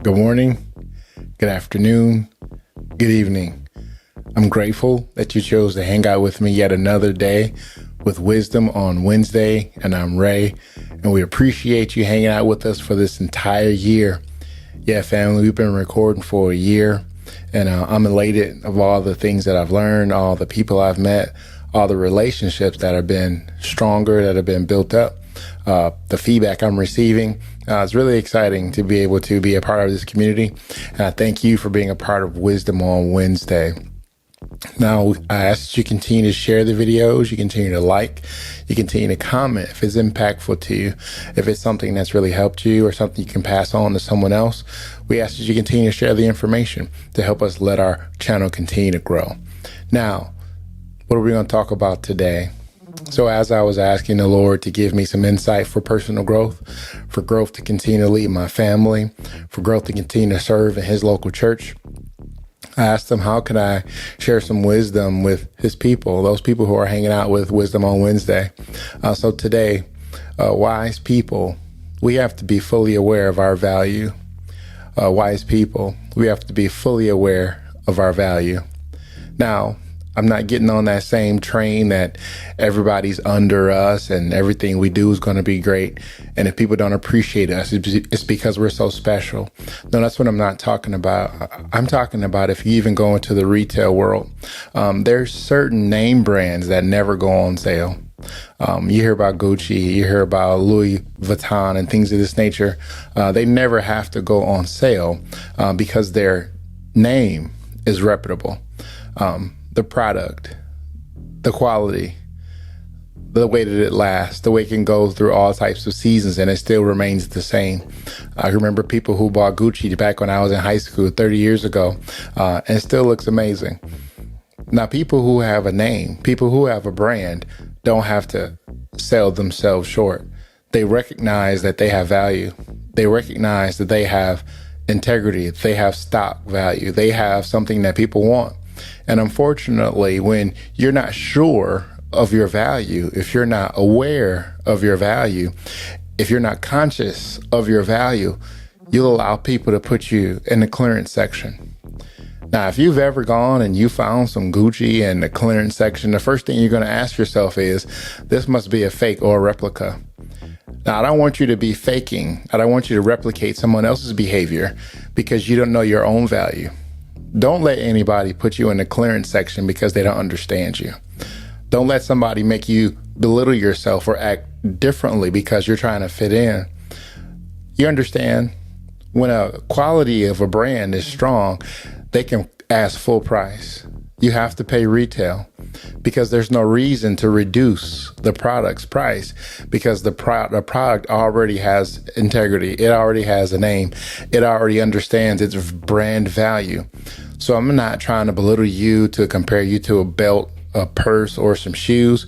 Good morning, good afternoon, good evening. I'm grateful that you chose to hang out with me yet another day with Wisdom on Wednesday, and I'm Ray, and we appreciate you hanging out with us for this entire year. Yeah, family, we've been recording for a year, and I'm elated of all the things that I've learned, all the people I've met, all the relationships that have been stronger, that have been built up, the feedback I'm receiving. It's really exciting to be able to be a part of this community, and I thank you for being a part of Wisdom on Wednesday. Now, I ask that you continue to share the videos, you continue to like, you continue to comment if it's impactful to you, if it's something that's really helped you or something you can pass on to someone else. We ask that you continue to share the information to help us let our channel continue to grow. Now, what are we going to talk about today? So as I was asking the Lord to give me some insight for personal growth, for growth to continue to lead my family, for growth to continue to serve in his local church, I asked him, how can I share some wisdom with his people, those people who are hanging out with Wisdom on Wednesday? So today, wise people, we have to be fully aware of our value. Wise people, we have to be fully aware of our value. Now, I'm not getting on that same train that everybody's under us and everything we do is going to be great. And if people don't appreciate us, it's because we're so special. No, that's what I'm not talking about. I'm talking about if you even go into the retail world, there's certain name brands that never go on sale. You hear about Gucci, you hear about Louis Vuitton and things of this nature. They never have to go on sale because their name is reputable. The product, the quality, the way that it lasts, the way it can go through all types of seasons and it still remains the same. I remember people who bought Gucci back when I was in high school 30 years ago, and it still looks amazing. Now, people who have a name, people who have a brand don't have to sell themselves short. They recognize that they have value. They recognize that they have integrity. They have stock value. They have something that people want. And unfortunately, when you're not sure of your value, if you're not aware of your value, if you're not conscious of your value, you'll allow people to put you in the clearance section. Now, if you've ever gone and you found some Gucci in the clearance section, the first thing you're going to ask yourself is, this must be a fake or a replica. Now, I don't want you to be faking. I don't want you to replicate someone else's behavior because you don't know your own value. Don't let anybody put you in the clearance section because they don't understand you. Don't let somebody make you belittle yourself or act differently because you're trying to fit in. You understand, when a quality of a brand is strong, they can ask full price. You have to pay retail because there's no reason to reduce the product's price because the product already has integrity. It already has a name. It already understands its brand value. So I'm not trying to belittle you to compare you to a belt, a purse, or some shoes,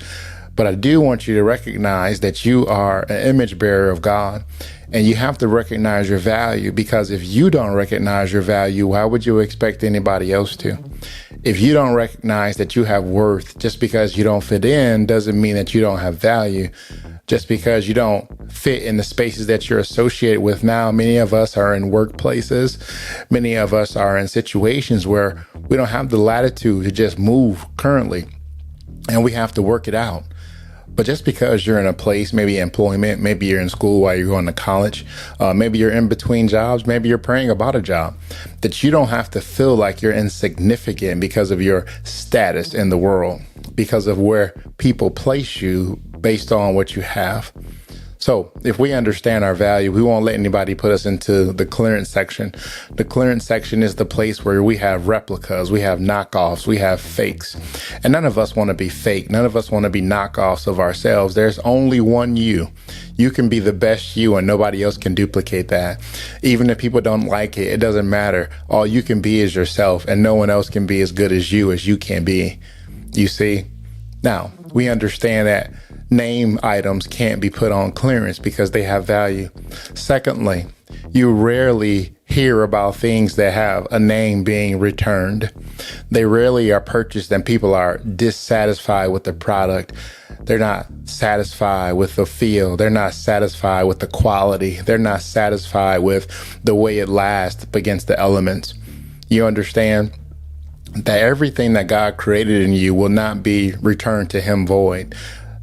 but I do want you to recognize that you are an image bearer of God. And you have to recognize your value because if you don't recognize your value, why would you expect anybody else to? If you don't recognize that you have worth, just because you don't fit in doesn't mean that you don't have value. Just because you don't fit in the spaces that you're associated with now, many of us are in workplaces. Many of us are in situations where we don't have the latitude to just move currently, and we have to work it out. But just because you're in a place, maybe employment, maybe you're in school while you're going to college, maybe you're in between jobs, maybe you're praying about a job, that you don't have to feel like you're insignificant because of your status in the world, because of where people place you based on what you have. So if we understand our value, we won't let anybody put us into the clearance section. The clearance section is the place where we have replicas, we have knockoffs, we have fakes. And none of us want to be fake. None of us want to be knockoffs of ourselves. There's only one you. You can be the best you and nobody else can duplicate that. Even if people don't like it, it doesn't matter. All you can be is yourself and no one else can be as good as you can be. You see? Now, we understand that name items can't be put on clearance because they have value. Secondly, you rarely hear about things that have a name being returned. They rarely are purchased and people are dissatisfied with the product. They're not satisfied with the feel. They're not satisfied with the quality. They're not satisfied with the way it lasts up against the elements. You understand that everything that God created in you will not be returned to him void.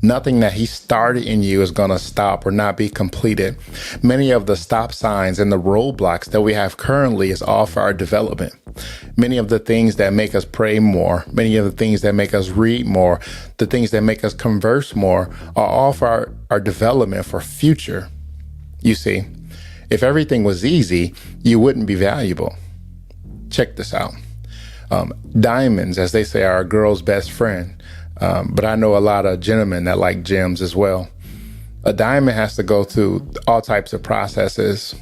Nothing that he started in you is going to stop or not be completed. Many of the stop signs and the roadblocks that we have currently is all for our development. Many of the things that make us pray more, many of the things that make us read more, the things that make us converse more are all for our development for future. You see, if everything was easy, you wouldn't be valuable. Check this out. Diamonds, as they say, are a girl's best friend. But I know a lot of gentlemen that like gems as well. A diamond has to go through all types of processes.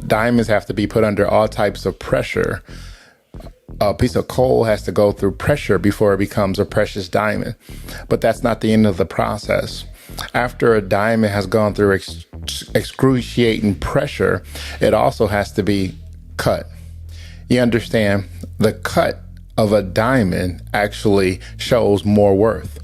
Diamonds have to be put under all types of pressure. A piece of coal has to go through pressure before it becomes a precious diamond. But that's not the end of the process. After a diamond has gone through excruciating pressure, it also has to be cut. You understand? The cut of a diamond actually shows more worth.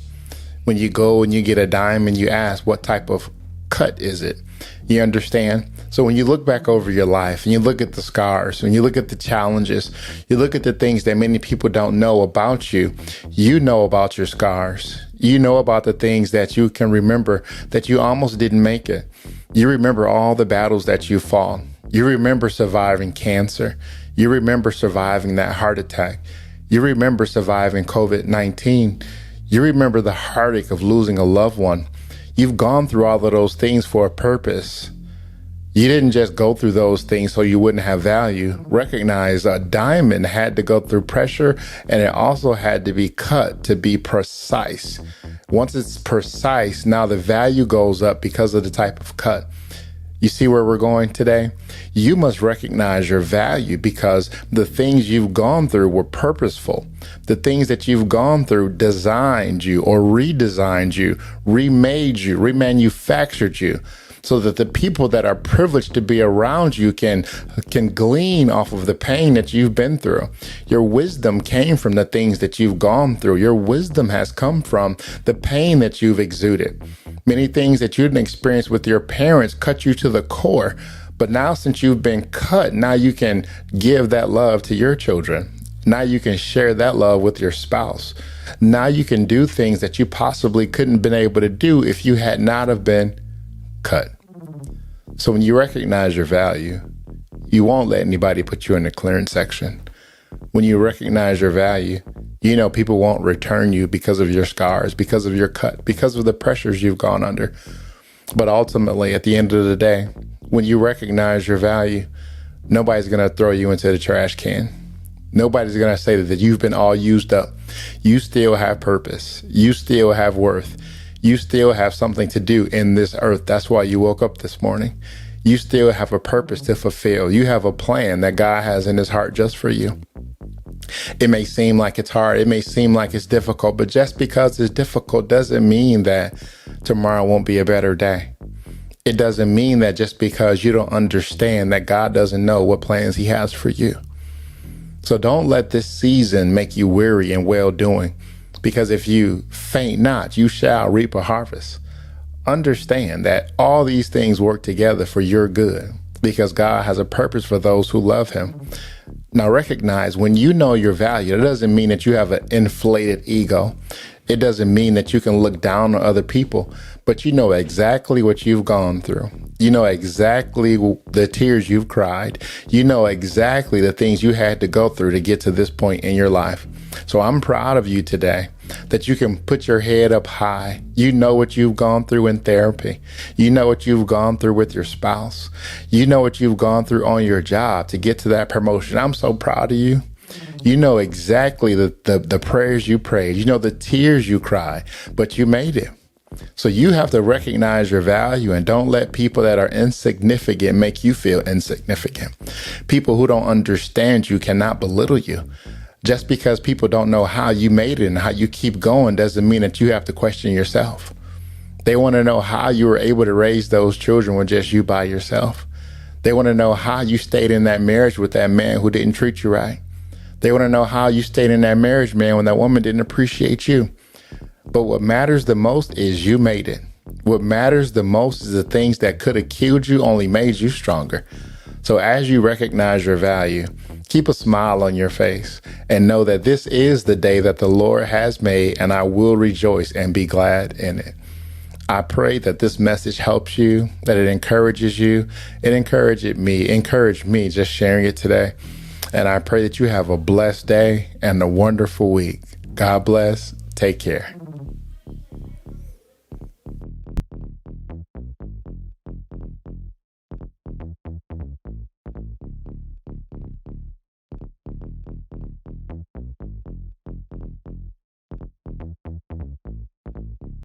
When you go and you get a diamond, you ask, what type of cut is it? You understand? So when you look back over your life and you look at the scars, when you look at the challenges, you look at the things that many people don't know about you, you know about your scars. You know about the things that you can remember that you almost didn't make it. You remember all the battles that you fought. You remember surviving cancer. You remember surviving that heart attack. You remember surviving COVID-19. You remember the heartache of losing a loved one. You've gone through all of those things for a purpose. You didn't just go through those things so you wouldn't have value. Recognize a diamond had to go through pressure, and it also had to be cut to be precise. Once it's precise, now the value goes up because of the type of cut. You see where we're going today? You must recognize your value because the things you've gone through were purposeful. The things that you've gone through designed you or redesigned you, remade you, remanufactured you, so that the people that are privileged to be around you can glean off of the pain that you've been through. Your wisdom came from the things that you've gone through. Your wisdom has come from the pain that you've exuded. Many things that you didn't experience with your parents cut you to the core. But now since you've been cut, now you can give that love to your children. Now you can share that love with your spouse. Now you can do things that you possibly couldn't have been able to do if you had not have been cut. So when you recognize your value, you won't let anybody put you in the clearance section. When you recognize your value, you know people won't return you because of your scars, because of your cut, because of the pressures you've gone under. But ultimately, at the end of the day, when you recognize your value, nobody's going to throw you into the trash can. Nobody's going to say that you've been all used up. You still have purpose. You still have worth. You still have something to do in this earth. That's why you woke up this morning. You still have a purpose to fulfill. You have a plan that God has in his heart just for you. It may seem like it's hard. It may seem like it's difficult, but just because it's difficult doesn't mean that tomorrow won't be a better day. It doesn't mean that just because you don't understand that God doesn't know what plans he has for you. So don't let this season make you weary in well-doing, because if you faint not, you shall reap a harvest. Understand that all these things work together for your good because God has a purpose for those who love him. Now recognize when you know your value, it doesn't mean that you have an inflated ego. It doesn't mean that you can look down on other people, but you know exactly what you've gone through. You know exactly the tears you've cried. You know exactly the things you had to go through to get to this point in your life. So I'm proud of you today that you can put your head up high. You know what you've gone through in therapy. You know what you've gone through with your spouse. You know what you've gone through on your job to get to that promotion. I'm so proud of you. You know exactly the prayers you prayed. You know the tears you cried, but you made it. So you have to recognize your value and don't let people that are insignificant make you feel insignificant. People who don't understand you cannot belittle you. Just because people don't know how you made it and how you keep going doesn't mean that you have to question yourself. They want to know how you were able to raise those children with just you by yourself. They want to know how you stayed in that marriage with that man who didn't treat you right. They want to know how you stayed in that marriage, man, when that woman didn't appreciate you. But what matters the most is you made it. What matters the most is the things that could have killed you only made you stronger. So as you recognize your value, keep a smile on your face and know that this is the day that the Lord has made, and I will rejoice and be glad in it. I pray that this message helps you, that it encourages you. It encouraged me just sharing it today. And I pray that you have a blessed day and a wonderful week. God bless. Take care.